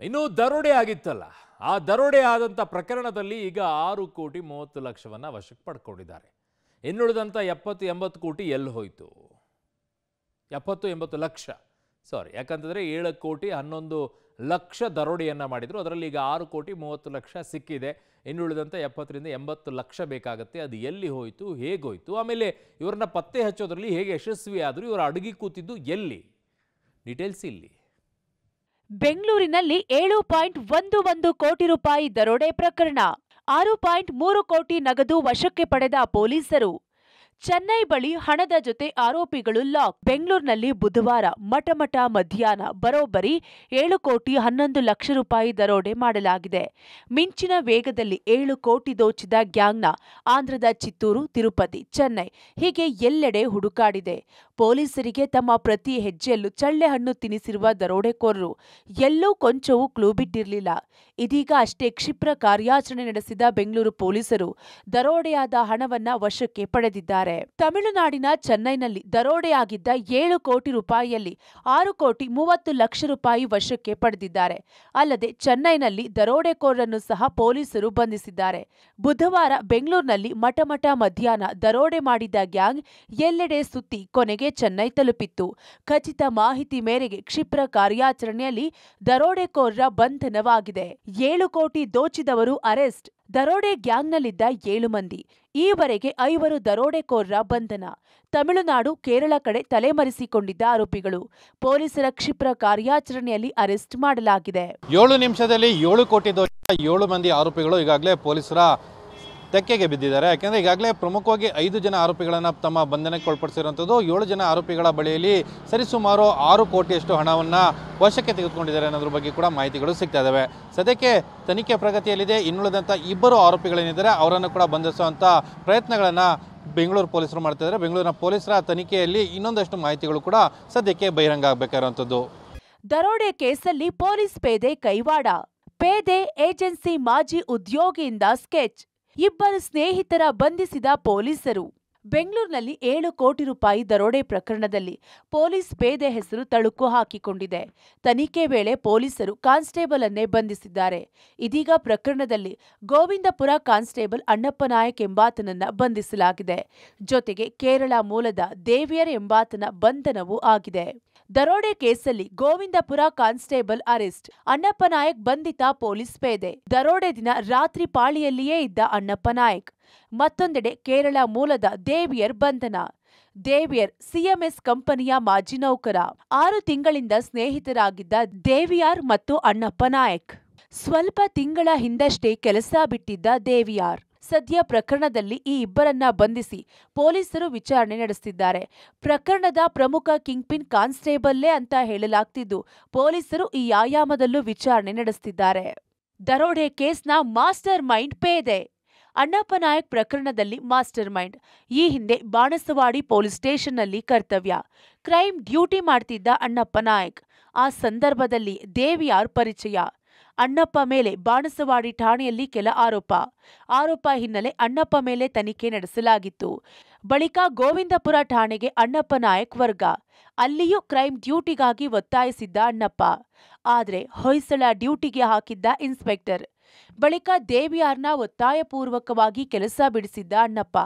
ಇನ್ನು ದರೋಡೆ ಆಗಿತ್ತಲ್ಲ, ಆ ದರೋಡೆ ಆದಂಥ ಪ್ರಕರಣದಲ್ಲಿ ಈಗ 6,30,00,000 ವಶಕ್ಕೆ ಪಡ್ಕೊಂಡಿದ್ದಾರೆ. ಇನ್ನುಳಿದಂಥ 70-80 ಕೋಟಿ ಎಲ್ಲಿ ಹೋಯಿತು? 70-80 ಲಕ್ಷ ಸಾರಿ, ಯಾಕಂತಂದರೆ 7,11,00,000 ದರೋಡೆಯನ್ನು ಮಾಡಿದರು. ಅದರಲ್ಲಿ ಈಗ 6,30,00,000 ಸಿಕ್ಕಿದೆ. ಇನ್ನುಳಿದಂಥ 70-80 ಲಕ್ಷ ಬೇಕಾಗುತ್ತೆ. ಅದು ಎಲ್ಲಿ ಹೋಯಿತು, ಹೇಗೋಯ್ತು, ಆಮೇಲೆ ಇವರನ್ನ ಪತ್ತೆ ಹಚ್ಚೋದ್ರಲ್ಲಿ ಹೇಗೆ ಯಶಸ್ವಿ ಆದರೂ, ಇವರು ಅಡಗಿ ಕೂತಿದ್ದು ಎಲ್ಲಿ? ಡೀಟೇಲ್ಸ್ ಇಲ್ಲಿ. ಬೆಂಗಳೂರಿನಲ್ಲಿ 7.11 ಕೋಟಿ ರೂಪಾಯಿ ದರೋಡೆ ಪ್ರಕರಣ. 6.3 ಕೋಟಿ ನಗದು ವಶಕ್ಕೆ ಪಡೆದ ಪೊಲೀಸರು. ಚೆನ್ನೈ ಬಳಿ ಹಣದ ಜೊತೆ ಆರೋಪಿಗಳು ಲಾಕ್. ಬೆಂಗಳೂರಿನಲ್ಲಿ ಬುಧವಾರ ಮಠಮಠ ಮಧ್ಯಾಹ್ನ ಬರೋಬ್ಬರಿ 7,11,00,000 ರೂಪಾಯಿ ದರೋಡೆ ಮಾಡಲಾಗಿದೆ. ಮಿಂಚಿನ ವೇಗದಲ್ಲಿ 7 ಕೋಟಿ ದೋಚಿದ ಗ್ಯಾಂಗ್ನ ಆಂಧ್ರದ ಚಿತ್ತೂರು, ತಿರುಪತಿ, ಚೆನ್ನೈ ಹೀಗೆ ಎಲ್ಲೆಡೆ ಹುಡುಕಾಡಿದೆ. ಪೊಲೀಸರಿಗೆ ತಮ್ಮ ಪ್ರತಿ ಹೆಜ್ಜೆಯಲ್ಲೂ ಚಳ್ಳೆ ಹಣ್ಣು ತಿನ್ನಿಸಿರುವ ದರೋಡೆಕೋರರು ಎಲ್ಲೂ ಕೊಂಚವೂ ಕ್ಲೂ ಬಿಟ್ಟಿರಲಿಲ್ಲ. ಇದೀಗ ಅಷ್ಟೇ ಕ್ಷಿಪ್ರ ಕಾರ್ಯಾಚರಣೆ ನಡೆಸಿದ ಬೆಂಗಳೂರು ಪೊಲೀಸರು ದರೋಡೆಯಾದ ಹಣವನ್ನ ವಶಕ್ಕೆ ಪಡೆದಿದ್ದಾರೆ. ತಮಿಳುನಾಡಿನ ಚೆನ್ನೈನಲ್ಲಿ ದರೋಡೆಯಾಗಿದ್ದ 7 ಕೋಟಿ ರೂಪಾಯಿಯಲ್ಲಿ 6,30,00,000 ರೂಪಾಯಿ ವಶಕ್ಕೆ ಪಡೆದಿದ್ದಾರೆ. ಅಲ್ಲದೆ ಚೆನ್ನೈನಲ್ಲಿ ದರೋಡೆಕೋರರನ್ನು ಸಹ ಪೊಲೀಸರು ಬಂಧಿಸಿದ್ದಾರೆ. ಬುಧವಾರ ಬೆಂಗಳೂರಿನಲ್ಲಿ ಮಠಮಠ ಮಧ್ಯಾಹ್ನ ದರೋಡೆ ಮಾಡಿದ್ದ ಗ್ಯಾಂಗ್ ಎಲ್ಲೆಡೆ ಸುತ್ತಿ ಕೊನೆಗೆ ಚೆನ್ನೈ ತಲುಪಿತ್ತು. ಖಚಿತ ಮಾಹಿತಿ ಮೇರೆಗೆ ಕ್ಷಿಪ್ರ ಕಾರ್ಯಾಚರಣೆಯಲ್ಲಿ ದರೋಡೆಕೋರರ ಬಂಧನವಾಗಿದೆ. 7 ಕೋಟಿ ದೋಚಿದವರು ಅರೆಸ್ಟ್. ದರೋಡೆ ಗ್ಯಾಂಗ್ನಲ್ಲಿದ್ದ 7 ಮಂದಿ. ಈವರೆಗೆ 5 ದರೋಡೆಕೋರರ ಬಂಧನ. ತಮಿಳುನಾಡು, ಕೇರಳ ಕಡೆ ತಲೆಮರೆಸಿಕೊಂಡಿದ್ದ ಆರೋಪಿಗಳು ಪೊಲೀಸರ ಕ್ಷಿಪ್ರ ಕಾರ್ಯಾಚರಣೆಯಲ್ಲಿ ಅರೆಸ್ಟ್ ಮಾಡಲಾಗಿದೆ. 7 ನಿಮಿಷದಲ್ಲಿ 7 ಕೋಟಿ ದೋಚಿದ 7 ಮಂದಿ ಆರೋಪಿಗಳು ಈಗಾಗಲೇ ಪೊಲೀಸರ ತೆಕ್ಕೆಗೆ ಬಿದ್ದಿದ್ದಾರೆ. ಯಾಕೆಂದರೆ ಈಗಾಗಲೇ ಪ್ರಮುಖವಾಗಿ 5 ಜನ ಆರೋಪಿಗಳನ್ನು ತಮ್ಮ ಬಂಧನಕ್ಕೆ ಒಳಪಡಿಸಿರುವಂಥದ್ದು. 7 ಜನ ಆರೋಪಿಗಳ ಬಳಿಯಲ್ಲಿ ಸರಿಸುಮಾರು 6 ಕೋಟಿಯಷ್ಟು ಹಣವನ್ನು ವಶಕ್ಕೆ ತೆಗೆದುಕೊಂಡಿದ್ದಾರೆ ಅನ್ನೋದ್ರ ಬಗ್ಗೆ ಕೂಡ ಮಾಹಿತಿಗಳು ಸಿಗ್ತಾ ಇದ್ದಾವೆ. ಸದ್ಯಕ್ಕೆ ತನಿಖೆ ಪ್ರಗತಿಯಲ್ಲಿದೆ. ಇನ್ನುಳಿದಂಥ 2 ಆರೋಪಿಗಳೇನಿದ್ದಾರೆ ಅವರನ್ನು ಕೂಡ ಬಂಧಿಸುವಂಥ ಪ್ರಯತ್ನಗಳನ್ನು ಬೆಂಗಳೂರು ಪೊಲೀಸರು ಮಾಡ್ತಾ ಇದ್ದಾರೆ. ಬೆಂಗಳೂರಿನ ಪೊಲೀಸರ ತನಿಖೆಯಲ್ಲಿ ಇನ್ನೊಂದಷ್ಟು ಮಾಹಿತಿಗಳು ಕೂಡ ಸದ್ಯಕ್ಕೆ ಬಹಿರಂಗ ಆಗಬೇಕಾಗಿರುವಂಥದ್ದು. ದರೋಡೆ ಕೇಸಲ್ಲಿ ಪೊಲೀಸ್ ಪೇದೆ ಕೈವಾಡ. ಪೇದೆ ಏಜೆನ್ಸಿ ಮಾಜಿ ಉದ್ಯೋಗಿಯಿಂದ ಸ್ಕೆಚ್. 2 ಸ್ನೇಹಿತರ ಬಂಧಿಸಿದ ಪೊಲೀಸರು. ಬೆಂಗಳೂರಿನಲ್ಲಿ 7 ಕೋಟಿ ರೂಪಾಯಿ ದರೋಡೆ ಪ್ರಕರಣದಲ್ಲಿ ಪೊಲೀಸ್ ಪೇದೆ ಹೆಸರು ತಳುಕು ಹಾಕಿಕೊಂಡಿದೆ. ತನಿಖೆ ವೇಳೆ ಪೊಲೀಸರು ಕಾನ್ಸ್ಟೇಬಲ್ ಅನ್ನೇ ಬಂಧಿಸಿದ್ದಾರೆ. ಇದೀಗ ಪ್ರಕರಣದಲ್ಲಿ ಗೋವಿಂದಪುರ ಕಾನ್ಸ್ಟೇಬಲ್ ಅಣ್ಣಪ್ಪ ನಾಯಕ್ ಎಂಬಾತನನ್ನ ಬಂಧಿಸಲಾಗಿದೆ. ಜೊತೆಗೆ ಕೇರಳ ಮೂಲದ ದೇವಿಯರ್ ಎಂಬಾತನ ಬಂಧನವೂ ಆಗಿದೆ. ದರೋಡೆ ಕೇಸಲ್ಲಿ ಗೋವಿಂದಪುರ ಕಾನ್ಸ್ಟೇಬಲ್ ಅರೆಸ್ಟ್. ಅಣ್ಣಪ್ಪ ನಾಯಕ್ ಬಂಧಿತ ಪೊಲೀಸ್ ಪೇದೆ. ದರೋಡೆ ದಿನ ರಾತ್ರಿ ಪಾಳಿಯಲ್ಲಿಯೇ ಇದ್ದ ಅಣ್ಣಪ್ಪ ನಾಯಕ್. ಮತ್ತೊಂದೆಡೆ ಕೇರಳ ಮೂಲದ ದೇವಿಯರ್ ಬಂಧನ. ದೇವಿಯರ್ ಸಿಎಂಎಸ್ ಕಂಪನಿಯ ಮಾಜಿ ನೌಕರ. 6 ತಿಂಗಳಿಂದ ಸ್ನೇಹಿತರಾಗಿದ್ದ ದೇವಿಯಾರ್ ಮತ್ತು ಅಣ್ಣಪ್ಪ ನಾಯಕ್ ಸ್ವಲ್ಪ ತಿಂಗಳ ಹಿಂದಷ್ಟೇ ಕೆಲಸ ಬಿಟ್ಟಿದ್ದ ದೇವಿಯಾರ್. ಸದ್ಯ ಪ್ರಕರಣದಲ್ಲಿ ಈ 2ರನ್ನ ಬಂಧಿಸಿ ಪೊಲೀಸರು ವಿಚಾರಣೆ ನಡೆಸುತ್ತಿದ್ದಾರೆ. ಪ್ರಕರಣದ ಪ್ರಮುಖ ಕಿಂಗ್ಪಿನ್ ಕಾನ್ಸ್ಟೇಬಲ್ಲೇ ಅಂತ ಹೇಳಲಾಗ್ತಿದ್ದು, ಪೊಲೀಸರು ಈ ಆಯಾಮದಲ್ಲೂ ವಿಚಾರಣೆ ನಡೆಸುತ್ತಿದ್ದಾರೆ. ದರೋಡೆ ಕೇಸ್ನ ಮಾಸ್ಟರ್ ಮೈಂಡ್ ಪೇದೆ. ಅಣ್ಣಪ್ಪ ನಾಯಕ್ ಪ್ರಕರಣದಲ್ಲಿ ಮಾಸ್ಟರ್ ಮೈಂಡ್. ಈ ಹಿಂದೆ ಬಾಣಸವಾಡಿ ಪೊಲೀಸ್ ಸ್ಟೇಷನ್ನಲ್ಲಿ ಕರ್ತವ್ಯ, ಕ್ರೈಮ್ ಡ್ಯೂಟಿ ಮಾಡ್ತಿದ್ದ ಅಣ್ಣಪ್ಪ ನಾಯಕ್. ಆ ಸಂದರ್ಭದಲ್ಲಿ ದೇವಿಯಾರ್ ಪರಿಚಯ. ಅಣ್ಣಪ್ಪ ಮೇಲೆ ಬಾಣಸವಾಡಿ ಠಾಣೆಯಲ್ಲಿ ಕೆಲ ಆರೋಪ ಹಿನ್ನೆಲೆ ಅಣ್ಣಪ್ಪ ಮೇಲೆ ತನಿಖೆ ನಡೆಸಲಾಗಿತ್ತು. ಬಳಿಕ ಗೋವಿಂದಪುರ ಠಾಣೆಗೆ ಅಣ್ಣಪ್ಪ ನಾಯಕ್ ವರ್ಗ. ಅಲ್ಲಿಯೂ ಕ್ರೈಮ್ ಡ್ಯೂಟಿಗಾಗಿ ಒತ್ತಾಯಿಸಿದ್ದ ಅಣ್ಣಪ್ಪ. ಆದರೆ ಹೊಯ್ಸಳ ಡ್ಯೂಟಿಗೆ ಹಾಕಿದ್ದ ಇನ್ಸ್ಪೆಕ್ಟರ್. ಬಳಿಕ ದೇವಿಯಾರ್ನ ಒತ್ತಾಯಪೂರ್ವಕವಾಗಿ ಕೆಲಸ ಬಿಡಿಸಿದ್ದ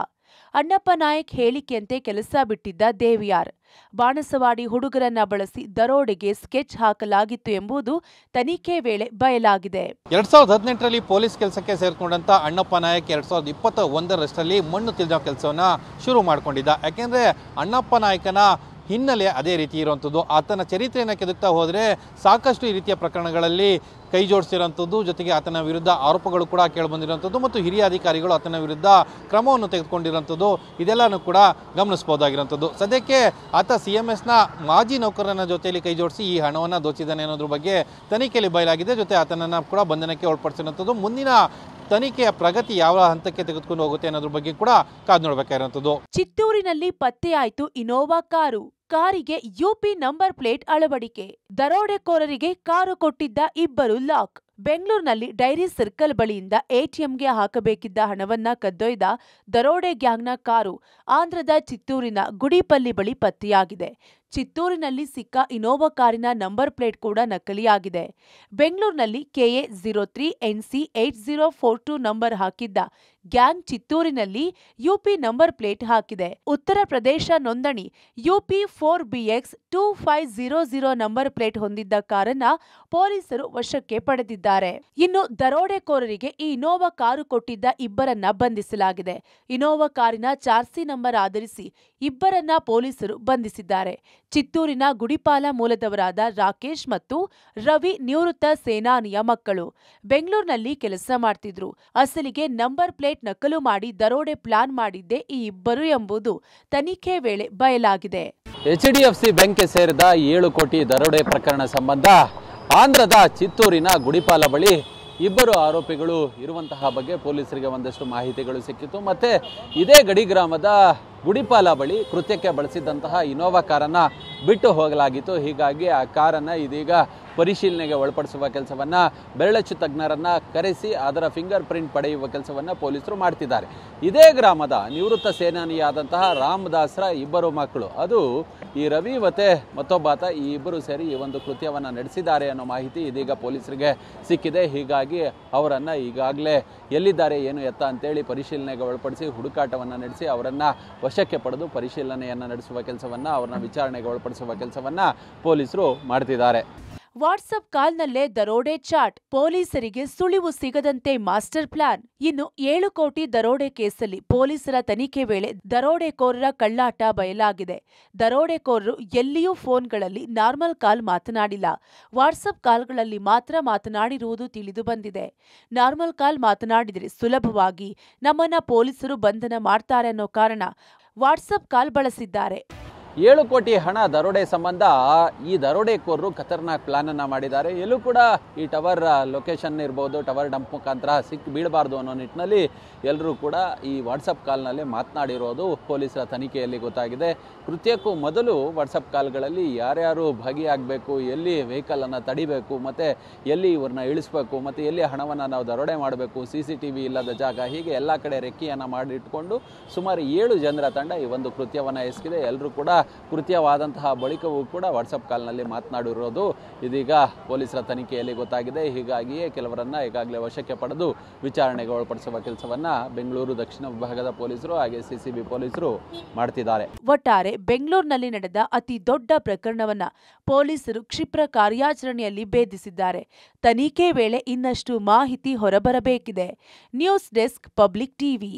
ಅಣ್ಣಪ್ಪ ನಾಯಕ್ ಹೇಳಿಕೆಯಂತೆ ಕೆಲಸ ಬಿಟ್ಟಿದ್ದ ದೇವಿಯಾರ್. ಬಾಣಸವಾಡಿ ಹುಡುಗರನ್ನ ಬಳಸಿ ದರೋಡೆಗೆ ಸ್ಕೆಚ್ ಹಾಕಲಾಗಿತ್ತು ಎಂಬುದು ತನಿಖೆ ವೇಳೆ ಬಯಲಾಗಿದೆ. 2018ರಲ್ಲಿ ಪೊಲೀಸ್ ಕೆಲಸಕ್ಕೆ ಸೇರ್ಕೊಂಡಂತ ಅಣ್ಣಪ್ಪ ನಾಯಕ್ 2021ರಷ್ಟರಲ್ಲಿ ಮಣ್ಣು ತಿನ್ನೋ ಕೆಲಸವನ್ನ ಶುರು ಮಾಡಿಕೊಂಡಿದ್ದ. ಯಾಕೆಂದ್ರೆ ಅಣ್ಣಪ್ಪ ನಾಯಕನ ಹಿನ್ನೆಲೆ ಅದೇ ರೀತಿ ಇರುವಂಥದ್ದು. ಆತನ ಚರಿತ್ರೆಯನ್ನು ಕೆದಕ್ತಾ ಹೋದರೆ ಸಾಕಷ್ಟು ಈ ರೀತಿಯ ಪ್ರಕರಣಗಳಲ್ಲಿ ಕೈ ಜೋಡಿಸಿರುವಂಥದ್ದು, ಜೊತೆಗೆ ಆತನ ವಿರುದ್ಧ ಆರೋಪಗಳು ಕೂಡ ಕೇಳಿಬಂದಿರುವಂಥದ್ದು ಮತ್ತು ಹಿರಿಯ ಅಧಿಕಾರಿಗಳು ಆತನ ವಿರುದ್ಧ ಕ್ರಮವನ್ನು ತೆಗೆದುಕೊಂಡಿರುವಂಥದ್ದು ಇದೆಲ್ಲನೂ ಕೂಡ ಗಮನಿಸಬಹುದಾಗಿರುವಂಥದ್ದು. ಸದ್ಯಕ್ಕೆ ಆತ CMSನ ಮಾಜಿ ನೌಕರನ ಜೊತೆಯಲ್ಲಿ ಕೈ ಜೋಡಿಸಿ ಈ ಹಣವನ್ನು ದೋಚಿದ್ದಾನೆ ಅನ್ನೋದ್ರ ಬಗ್ಗೆ ತನಿಖೆಯಲ್ಲಿ ಬಯಲಾಗಿದೆ. ಜೊತೆ ಆತನನ್ನು ಕೂಡ ಬಂಧನಕ್ಕೆ ಒಳಪಡಿಸಿರುವಂಥದ್ದು. ಮುಂದಿನ ತನಿಖೆಯ ಪ್ರಗತಿ ಯಾವ ಹಂತಕ್ಕೆ ತೆಗೆದುಕೊಂಡು ಹೋಗುತ್ತೆ ಅನ್ನೋದ್ರ ಬಗ್ಗೆ ಕೂಡ ಕಾದು ನೋಡಬೇಕಾಗಿರುವಂಥದ್ದು. ಚಿತ್ತೂರಿನಲ್ಲಿ ಪತ್ತೆಯಾಯಿತು ಇನೋವಾ ಕಾರು. ಕಾರಿಗೆ ಯುಪಿ ನಂಬರ್ ಪ್ಲೇಟ್ ಅಳವಡಿಕೆ. ದರೋಡೆಕೋರರಿಗೆ ಕಾರು ಕೊಟ್ಟಿದ್ದ 2 ಲಾಕ್. ಬೆಂಗಳೂರಿನಲ್ಲಿ ಡೈರಿ ಸರ್ಕಲ್ ಬಳಿಯಿಂದ ಎಟಿಎಂಗೆ ಹಾಕಬೇಕಿದ್ದ ಹಣವನ್ನ ಕದ್ದೊಯ್ದ ದರೋಡೆ ಗ್ಯಾಂಗ್ನ ಕಾರು ಆಂಧ್ರದ ಚಿತ್ತೂರಿನ ಗುಡಿಪಲ್ಲಿ ಬಳಿ ಪತ್ತೆಯಾಗಿದೆ. ಚಿತ್ತೂರಿನಲ್ಲಿ ಸಿಕ್ಕ ಇನೋವಾ ಕಾರಿನ ನಂಬರ್ ಪ್ಲೇಟ್ ಕೂಡ ನಕಲಿಯಾಗಿದೆ. ಬೆಂಗಳೂರಿನಲ್ಲಿ KA 03 NC 8042 ನಂಬರ್ ಹಾಕಿದ್ದ ಗ್ಯಾಂಗ್ ಚಿತ್ತೂರಿನಲ್ಲಿ UP ನಂಬರ್ ಪ್ಲೇಟ್ ಹಾಕಿದೆ. ಉತ್ತರ ಪ್ರದೇಶ ನೋಂದಣಿ UP 4BX 2500 ನಂಬರ್ ಪ್ಲೇಟ್ ಹೊಂದಿದ್ದ ಕಾರನ್ನ ಪೊಲೀಸರು ವಶಕ್ಕೆ ಪಡೆದಿದ್ದಾರೆ. ಇನ್ನು ದರೋಡೆಕೋರರಿಗೆ ಈ ಇನೋವಾ ಕಾರು ಕೊಟ್ಟಿದ್ದ ಇಬ್ಬರನ್ನ ಬಂಧಿಸಲಾಗಿದೆ. ಇನೋವಾ ಕಾರಿನ ಚಾರ್ಸಿ ನಂಬರ್ ಆಧರಿಸಿ ಇಬ್ಬರನ್ನ ಪೊಲೀಸರು ಬಂಧಿಸಿದ್ದಾರೆ. ಚಿತ್ತೂರಿನ ಗುಡಿಪಾಲ ಮೂಲದವರಾದ ರಾಕೇಶ್ ಮತ್ತು ರವಿ ನಿವೃತ್ತ ಸೇನಾನಿಯ ಮಕ್ಕಳು. ಬೆಂಗಳೂರಿನಲ್ಲಿ ಕೆಲಸ ಮಾಡ್ತಿದ್ರು. ಅಸಲಿಗೆ ನಂಬರ್ ಪ್ಲೇಟ್ ನಕಲು ಮಾಡಿ ದರೋಡೆ ಪ್ಲಾನ್ ಮಾಡಿದ್ದೇ ಈ ಇಬ್ಬರು ಎಂಬುದು ತನಿಖೆ ವೇಳೆ ಬಯಲಾಗಿದೆ. HDFC ಬ್ಯಾಂಕ್ಗೆ ಸೇರಿದ 7 ಕೋಟಿ ದರೋಡೆ ಪ್ರಕರಣ ಸಂಬಂಧ ಆಂಧ್ರದ ಚಿತ್ತೂರಿನ ಗುಡಿಪಾಲ ಬಳಿ ಇಬ್ಬರು ಆರೋಪಿಗಳು ಇರುವಂತಹ ಬಗ್ಗೆ ಪೊಲೀಸರಿಗೆ ಒಂದಷ್ಟು ಮಾಹಿತಿಗಳು ಸಿಕ್ಕಿತು. ಮತ್ತೆ ಇದೇ ಗಡಿ ಗ್ರಾಮದ ಗುಡಿಪಾಲ ಬಳಿ ಕೃತ್ಯಕ್ಕೆ ಬಳಸಿದಂತಹ ಇನೋವಾ ಕಾರನ್ನ ಬಿಟ್ಟು ಹೋಗಲಾಗಿತ್ತು. ಹೀಗಾಗಿ ಆ ಕಾರನ್ನ ಇದೀಗ ಪರಿಶೀಲನೆಗೆ ಒಳಪಡಿಸುವ ಕೆಲಸವನ್ನ ಬೆರಳಚ್ಚು ತಜ್ಞರನ್ನ ಕರೆಸಿ ಅದರ ಫಿಂಗರ್ ಪ್ರಿಂಟ್ ಪಡೆಯುವ ಕೆಲಸವನ್ನ ಪೊಲೀಸರು ಮಾಡ್ತಿದ್ದಾರೆ. ಇದೇ ಗ್ರಾಮದ ನಿವೃತ್ತ ಸೇನಾನಿಯಾದಂತಹ ರಾಮದಾಸ್ರ ಇಬ್ಬರು ಮಕ್ಕಳು, ಅದು ಈ ರವಿ ಮತ್ತೆ ಮತ್ತೊಬ್ಬಾತ, ಈ ಇಬ್ಬರು ಸೇರಿ ಈ ಒಂದು ಕೃತ್ಯವನ್ನ ನಡೆಸಿದ್ದಾರೆ ಅನ್ನೋ ಮಾಹಿತಿ ಇದೀಗ ಪೊಲೀಸರಿಗೆ ಸಿಕ್ಕಿದೆ. ಹೀಗಾಗಿ ಅವರನ್ನ ಈಗಾಗಲೇ ಎಲ್ಲಿದ್ದಾರೆ ಏನು ಎತ್ತ ಅಂತೇಳಿ ಪರಿಶೀಲನೆಗೆ ಒಳಪಡಿಸಿ ಹುಡುಕಾಟವನ್ನ ನಡೆಸಿ ಅವರನ್ನ ವಶಕ್ಕೆ ಪಡೆದು ಪರಿಶೀಲನೆಯನ್ನ ನಡೆಸುವ ಕೆಲಸವನ್ನ, ಅವರನ್ನ ವಿಚಾರಣೆಗೆ ಒಳಪಡಿಸುವ ಕೆಲಸವನ್ನ ಪೊಲೀಸರು ಮಾಡ್ತಿದ್ದಾರೆ. ವಾಟ್ಸಪ್ ಕಾಲ್ನಲ್ಲೇ ದರೋಡೆ ಚಾಟ್, ಪೊಲೀಸರಿಗೆ ಸುಳಿವು ಸಿಗದಂತೆ ಮಾಸ್ಟರ್ ಪ್ಲಾನ್. ಇನ್ನು 7 ಕೋಟಿ ದರೋಡೆ ಕೇಸಲ್ಲಿ ಪೊಲೀಸರ ತನಿಖೆ ವೇಳೆ ದರೋಡೆಕೋರರ ಕಳ್ಳಾಟ ಬಯಲಾಗಿದೆ. ದರೋಡೆಕೋರರು ಎಲ್ಲಿಯೂ ಫೋನ್ಗಳಲ್ಲಿ ನಾರ್ಮಲ್ ಕಾಲ್ ಮಾತನಾಡಿಲ್ಲ, ವಾಟ್ಸಪ್ ಕಾಲ್ಗಳಲ್ಲಿ ಮಾತ್ರ ಮಾತನಾಡಿರುವುದು ತಿಳಿದು ಬಂದಿದೆ. ನಾರ್ಮಲ್ ಕಾಲ್ ಮಾತನಾಡಿದರೆ ಸುಲಭವಾಗಿ ನಮ್ಮನ್ನ ಪೊಲೀಸರು ಬಂಧನ ಮಾಡ್ತಾರೆ ಅನ್ನೋ ಕಾರಣ ವಾಟ್ಸಪ್ ಕಾಲ್ ಬಳಸಿದ್ದಾರೆ. 7 ಕೋಟಿ ಹಣ ದರೋಡೆ ಸಂಬಂಧ ಈ ದರೋಡೆಕೋರರು ಖತರ್ನಾಕ್ ಪ್ಲಾನ್ ಅನ್ನ ಮಾಡಿದ್ದಾರೆ. ಎಲ್ಲೂ ಕೂಡ ಈ ಟವರ್ ಲೊಕೇಶನ್ ಇರ್ಬೋದು, ಟವರ್ ಡಂಪ್ ಮುಖಾಂತರ ಸಿಕ್ಕಿ ಬೀಳಬಾರ್ದು ಅನ್ನೋ ನಿಟ್ಟಿನಲ್ಲಿ ಎಲ್ಲರೂ ಕೂಡ ಈ ವಾಟ್ಸಪ್ ಕಾಲ್ನಲ್ಲಿ ಮಾತನಾಡಿರೋದು ಪೊಲೀಸರ ತನಿಖೆಯಲ್ಲಿ ಗೊತ್ತಾಗಿದೆ. ಕೃತ್ಯಕ್ಕೂ ಮೊದಲು ವಾಟ್ಸಪ್ ಕಾಲ್ಗಳಲ್ಲಿ ಯಾರ್ಯಾರು ಭಾಗಿಯಾಗಬೇಕು, ಎಲ್ಲಿ ವೆಹಿಕಲ್ ಅನ್ನ ತಡಿಬೇಕು, ಮತ್ತೆ ಎಲ್ಲಿ ಇವ್ರನ್ನ ಇಳಿಸ್ಬೇಕು, ಮತ್ತೆ ಎಲ್ಲಿ ಹಣವನ್ನು ನಾವು ದರೋಡೆ ಮಾಡಬೇಕು, CCTV ಇಲ್ಲದ ಜಾಗ, ಹೀಗೆ ಎಲ್ಲ ಕಡೆ ರೆಕ್ಕಿಯನ್ನ ಮಾಡಿಟ್ಕೊಂಡು ಸುಮಾರು 7 ಜನರ ತಂಡ ಈ ಒಂದು ಕೃತ್ಯವನ್ನ ಎಸಗಿದೆ. ಎಲ್ಲರೂ ಕೂಡ ಕೃತ್ಯವಾದಂತಹ ಬಳಿಕವೂ ಕೂಡ ವಾಟ್ಸಪ್ ಕಾಲ್ನಲ್ಲಿ ಮಾತನಾಡಿರೋದು ಇದೀಗ ಪೊಲೀಸರ ತನಿಖೆಯಲ್ಲಿ ಗೊತ್ತಾಗಿದೆ. ಹೀಗಾಗಿಯೇ ಕೆಲವರನ್ನ ಈಗಾಗಲೇ ವಶಕ್ಕೆ ಪಡೆದು ವಿಚಾರಣೆಗೆ ಒಳಪಡಿಸುವ ಕೆಲಸವನ್ನ ಬೆಂಗಳೂರು ದಕ್ಷಿಣ ವಿಭಾಗದ ಪೊಲೀಸರು ಹಾಗೆ CCB ಪೊಲೀಸರು ಮಾಡ್ತಿದ್ದಾರೆ. ಒಟ್ಟಾರೆ ಬೆಂಗಳೂರಿನಲ್ಲಿ ನಡೆದ ಅತಿ ದೊಡ್ಡ ಪ್ರಕರಣವನ್ನ ಪೊಲೀಸರು ಕ್ಷಿಪ್ರ ಕಾರ್ಯಾಚರಣೆಯಲ್ಲಿ ಭೇದಿಸಿದ್ದಾರೆ. ತನಿಖೆ ವೇಳೆ ಇನ್ನಷ್ಟು ಮಾಹಿತಿ ಹೊರಬರಬೇಕಿದೆ. News desk, public TV.